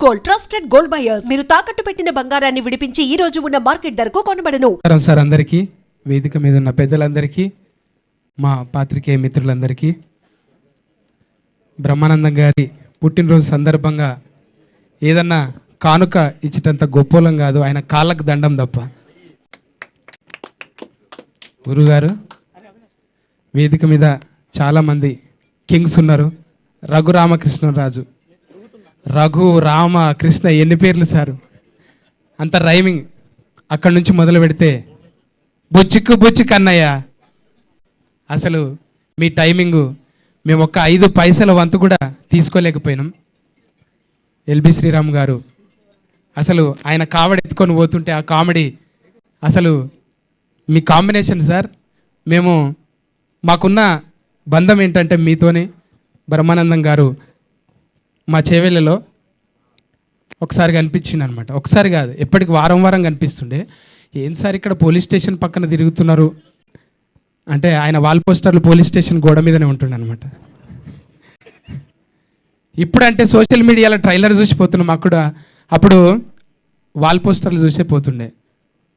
Gold trusted gold buyers. మీరు తాకట్టు పెట్టిన బంగారాన్ని విడిపించి ఈ రోజు ఉన్న మార్కెట్ ధరకు కొనబడను. సార్ అందరికీ, వేదిక మీద ఉన్న పెద్దలందరికీ, మా పాత్రికేయ మిత్రులందరికీ, బ్రహ్మానందం గారి పుట్టినరోజు సందర్భంగా ఏదన్నా కానుక ఇచ్చేటంత గొప్పోలం కాదు, ఆయన కాళ్ళకు దండం తప్ప. గురుగారు, వేదిక మీద చాలామంది కింగ్స్ ఉన్నారు. రఘురామకృష్ణరాజు, రఘు రామ కృష్ణ, ఎన్ని పేర్లు సార్, అంత రైమింగ్. అక్కడి నుంచి మొదలు పెడితే బుచ్చిక్కు బుచ్చి కన్నయ్య, అసలు మీ టైమింగు మేము ఒక్క 5 పైసల వంతు కూడా తీసుకోలేకపోయినాం. ఎల్బి శ్రీరామ్ గారు అసలు ఆయన కామెడీ ఎత్తుకొని పోతుంటే ఆ కామెడీ అసలు మీ కాంబినేషన్ సార్. మేము మాకున్న బంధం ఏంటంటే మీతోనే. బ్రహ్మానందం గారు మా చేవెళ్ళలో ఒకసారి కనిపించింది అనమాట. ఒకసారి కాదు, ఎప్పటికి వారం వారం కనిపిస్తుండే. ఏం సార్ ఇక్కడ పోలీస్ స్టేషన్ పక్కన తిరుగుతున్నారు అంటే, ఆయన వాల్ పోస్టర్లు పోలీస్ స్టేషన్ గోడ మీదనే ఉంటుండే అనమాట. ఇప్పుడంటే సోషల్ మీడియాలో ట్రైలర్ చూసిపోతున్నాం, అప్పుడు వాల్ పోస్టర్లు చూసే పోతుండే.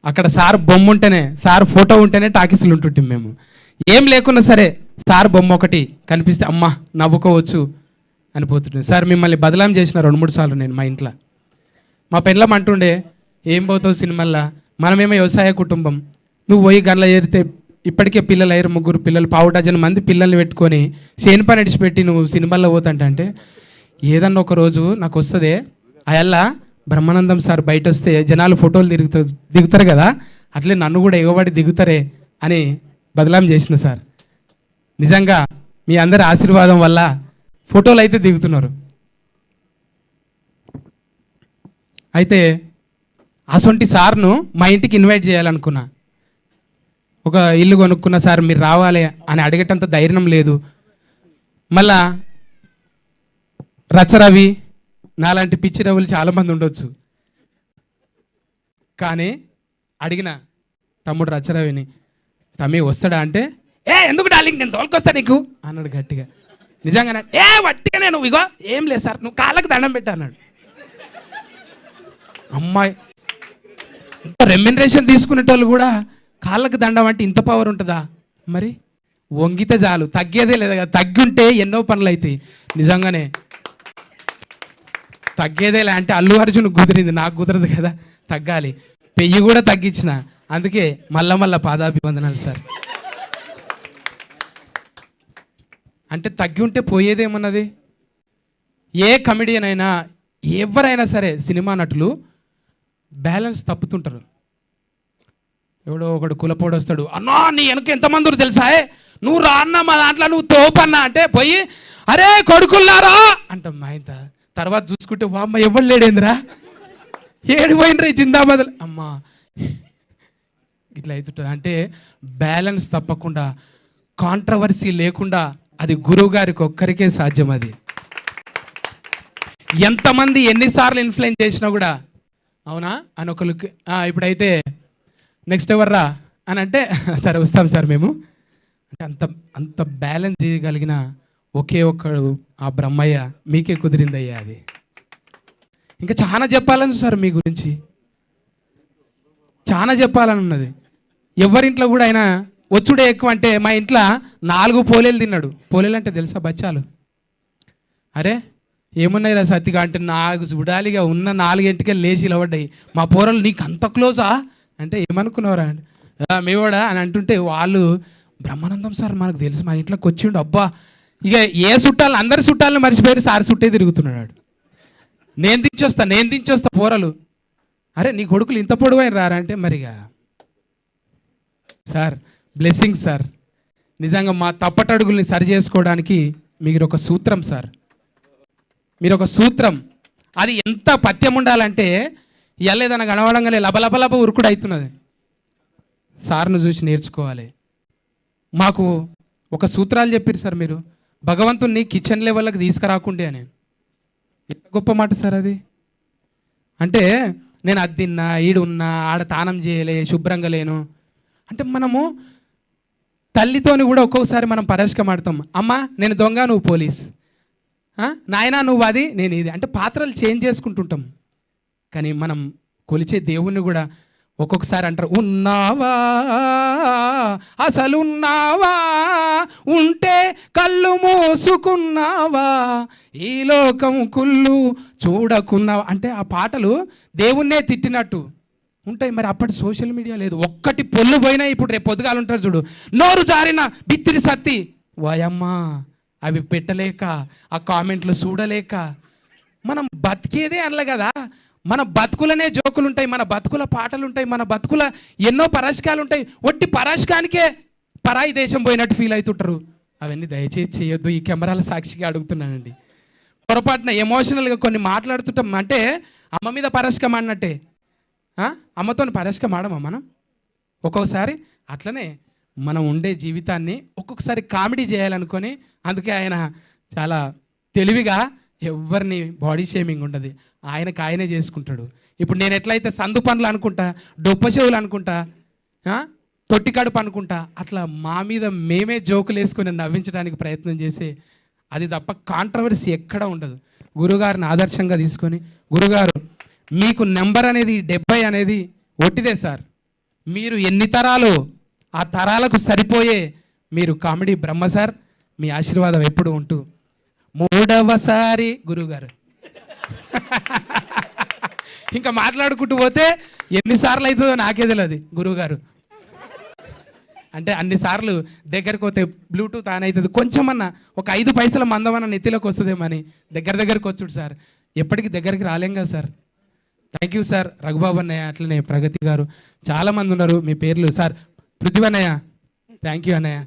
అక్కడ సార్ బొమ్మ ఉంటేనే, సార్ ఫోటో ఉంటేనే టాకీసులు ఉంటుంటాం మేము. ఏం లేకున్నా సరే సార్ బొమ్మ ఒకటి కనిపిస్తే అమ్మ నవ్వుకోవచ్చు అని పోతుండే. సార్ మిమ్మల్ని బదలాం చేసిన 2-3 సార్లు నేను మా ఇంట్లో. మా పెళ్ళం అంటుండే, ఏం పోతావు సినిమాల్లో, మనమేమో వ్యవసాయ కుటుంబం, నువ్వు పోయి గంటల చేరితే ఇప్పటికే పిల్లలు అయ్యారు, 3 పిల్లలు, 1/4 డజన్ మంది పిల్లల్ని పెట్టుకొని చేను పని నడిచిపెట్టి నువ్వు సినిమాల్లో పోతాంటే, ఏదన్నా ఒక రోజు నాకు వస్తుంది అయల్లా బ్రహ్మానందం సార్ బయట వస్తే జనాలు ఫోటోలు దిగుతారు కదా, అట్లే నన్ను కూడా ఎగబడి దిగుతారే అని బదలాం చేసిన సార్. నిజంగా మీ అందరి ఆశీర్వాదం వల్ల ఫోటోలు అయితే దిగుతున్నారు. అయితే అసొంటి సార్ను మా ఇంటికి ఇన్వైట్ చేయాలనుకున్నా. ఒక ఇల్లు కొనుక్కున్న సార్ మీరు రావాలి అని అడిగేటంత ధైర్యం లేదు. మళ్ళా రచరవి నాలాంటి పిచ్చి రవులు చాలామంది ఉండొచ్చు, కానీ అడిగిన తమ్ముడు రచరవిని, తమ్మి వస్తాడా అంటే, ఎందుకు డార్లింగ్ నేను తోలుకొస్తా నీకు అన్నాడు గట్టిగా. నిజంగానే వట్టిగా నేను ఇగో ఏం లేదు సార్ నువ్వు కాళ్ళకి దండం పెట్టా అన్నాడు. అమ్మాయి రెమ్యునరేషన్ తీసుకునేటోళ్ళు కూడా కాళ్ళకి దండం అంటే ఇంత పవర్ ఉంటుందా? మరి వంగితే చాలు, తగ్గేదే లేదా కదా. తగ్గుంటే ఎన్నో పనులు అవుతాయి. నిజంగానే తగ్గేదేలే అంటే అల్లు అర్జున్ కుదిరింది, నాకు కుదరదు కదా, తగ్గాలి. పెయ్యి కూడా తగ్గించిన, అందుకే మళ్ళా పాదాభివందనాలు సార్. అంటే తగ్గి ఉంటే పోయేదేమన్నది. ఏ కమెడియన్ అయినా ఎవరైనా సరే సినిమా నటులు బ్యాలెన్స్ తప్పుతుంటారు. ఎవడో ఒకడు కులపోడు వస్తాడు, అన్నా నీ వెనక ఎంతమంది తెలుసా, నువ్వు రా అన్న మా దాంట్లో నువ్వు తోపన్నా అంటే పోయి అరే కొడుకుల్లారా అంటాం. మా ఇంత తర్వాత చూసుకుంటే అమ్మ ఎవరు లేడేంద్రా, ఏడు పోయినరా జిందాబాద్ అమ్మా, ఇట్లా అవుతుంటుంది. అంటే బ్యాలెన్స్ తప్పకుండా, కాంట్రవర్సీ లేకుండా అది గురువు గారికి ఒక్కరికే సాధ్యం. అది ఎంతమంది ఎన్నిసార్లు ఇన్ఫ్లుయెన్స్ చేసినా కూడా అవునా అని ఒకరికి ఇప్పుడైతే నెక్స్ట్ ఎవర్రా అని అంటే సరే వస్తాం సార్ మేము అంటే అంత బ్యాలెన్స్ చేయగలిగిన ఒకే ఒక్కడు ఆ బ్రహ్మయ్య. మీకే కుదిరిందయ్యా అది. ఇంకా చాలా చెప్పాలని సార్ మీ గురించి, చాలా చెప్పాలని ఉన్నది. ఎవరింట్లో కూడా అయినా వచ్చుడే ఎక్కువ. అంటే మా ఇంట్లో 4 పోలేలు తిన్నాడు. పోలేలు అంటే తెలుసా బచ్చాలు? అరే ఏమున్నాయి రా సత్తిగా అంటే నాకు చూడాలిగా ఉన్న 4 గంటకే లేచి ఇలవడ్డాయి. మా పోరలు నీకు అంత క్లోజా అంటే ఏమనుకున్నావురా మేవాడా అని అంటుంటే వాళ్ళు బ్రహ్మానందం సార్ మనకు తెలుసు, మా ఇంట్లోకి వచ్చిండు. అబ్బా ఇక ఏ చుట్టాలు అందరి చుట్టాలను మర్చిపోయి సార్ చుట్టే తిరుగుతున్నాడు. నేను దించొస్తా పోరలు. అరే నీ కొడుకులు ఇంత పొడవైన రారా అంటే మరిగా సార్ బ్లెస్సింగ్ సార్. నిజంగా మా తప్పటడుగుల్ని సరి చేసుకోవడానికి మీరు ఒక సూత్రం సార్, మీరు ఒక సూత్రం. అది ఎంత పథ్యం ఉండాలంటే ఎల్లేదన్న గడవడంగానే లబలబలబ ఉరుకుడు అవుతున్నది. సార్ను చూసి నేర్చుకోవాలి. మాకు ఒక సూత్రాలు చెప్పారు సార్ మీరు, భగవంతుణ్ణి కిచెన్ లెవెల్కి తీసుకురాకుండే అని. ఎంత గొప్ప మాట సార్ అది. అంటే నేను అది తిన్నా, ఈడున్నా, ఆడ తానం చేయలే, శుభ్రంగా లేను అంటే మనము తల్లితోని కూడా ఒక్కొక్కసారి మనం పరస్కం ఆడతాం. అమ్మ నేను దొంగ నువ్వు పోలీస్, నాయనా నువ్వు అది నేను ఇది అంటే పాత్రలు చేంజ్ చేసుకుంటుంటాం. కానీ మనం కొలిచే దేవుణ్ణి కూడా ఒక్కొక్కసారి అంటారు, ఉన్నావా అసలు ఉన్నావా, ఉంటే కళ్ళు మూసుకున్నావా, ఈ లోకం కుళ్ళు చూడకున్నావా అంటే ఆ పాటలు దేవుణ్ణే తిట్టినట్టు ఉంటాయి. మరి అప్పటి సోషల్ మీడియా లేదు, ఒక్కటి పొల్లు పోయినా ఇప్పుడు రేపు పొద్దుగాలు ఉంటారు చూడు, నోరు జారిన బిత్తిరి సత్తి వాయమ్మా అవి పెట్టలేక ఆ కామెంట్లు చూడలేక మనం బతికేదే అనలే కదా. మన బతుకులనే జోకులు ఉంటాయి, మన బతుకుల పాటలు ఉంటాయి, మన బతుకుల ఎన్నో పరాశకాలు ఉంటాయి. ఒట్టి పరాశకానికే పరాయి దేశం పోయినట్టు ఫీల్ అవుతుంటారు. అవన్నీ దయచేసి చేయొద్దు. ఈ కెమెరాల సాక్షిగా అడుగుతున్నానండి. పొరపాటున ఎమోషనల్గా కొన్ని మాట్లాడుతుంటాం అంటే అమ్మ మీద పరాశకం ఆడినట్టే. అమ్మతో పరాశకం ఆడమా మనం? ఒక్కొక్కసారి అట్లనే మనం ఉండే జీవితాన్ని ఒక్కొక్కసారి కామెడీ చేయాలనుకొని, అందుకే ఆయన చాలా తెలివిగా ఎవరిని బాడీ షేమింగ్ ఉండదు, ఆయనకు ఆయనే చేసుకుంటాడు. ఇప్పుడు నేను ఎట్లయితే సందు పనులు అనుకుంటా, డొప్ప చెవులు అనుకుంటా, తొట్టి కడుపు అనుకుంటా, అట్లా మా మీద మేమే జోకులు వేసుకొని నవ్వించడానికి ప్రయత్నం చేసే అది తప్ప కాంట్రవర్సీ ఎక్కడ ఉండదు. గురుగారిని ఆదర్శంగా తీసుకొని, గురుగారు మీకు నెంబర్ అనేది 70 అనేది ఒట్టిదే సార్, మీరు ఎన్ని తరాలు ఆ తరాలకు సరిపోయే మీరు కామెడీ బ్రహ్మ సార్, మీ ఆశీర్వాదం ఎప్పుడు ఉంటూ 3వసారి గురుగారు ఇంకా మాట్లాడుకుంటూ పోతే ఎన్నిసార్లు అవుతుందో నాకే తెలియదు. గురువుగారు అంటే అన్నిసార్లు దగ్గరకు పోతే బ్లూటూత్ ఆన్ అవుతుంది, కొంచెమన్నా ఒక 5 పైసల మందమన్న నెత్తిలోకి వస్తుందేమని దగ్గరికి వచ్చుడు సార్. ఎప్పటికీ దగ్గరికి రాలేం కదా sir. Thank you sir. Raghubabu అన్నయ్య, అట్లనే ప్రగతి గారు, చాలామంది ఉన్నారు. మీ పేర్లు సార్, పృథ్వీ అన్నయ్య, థ్యాంక్ యూ అన్నయ్య.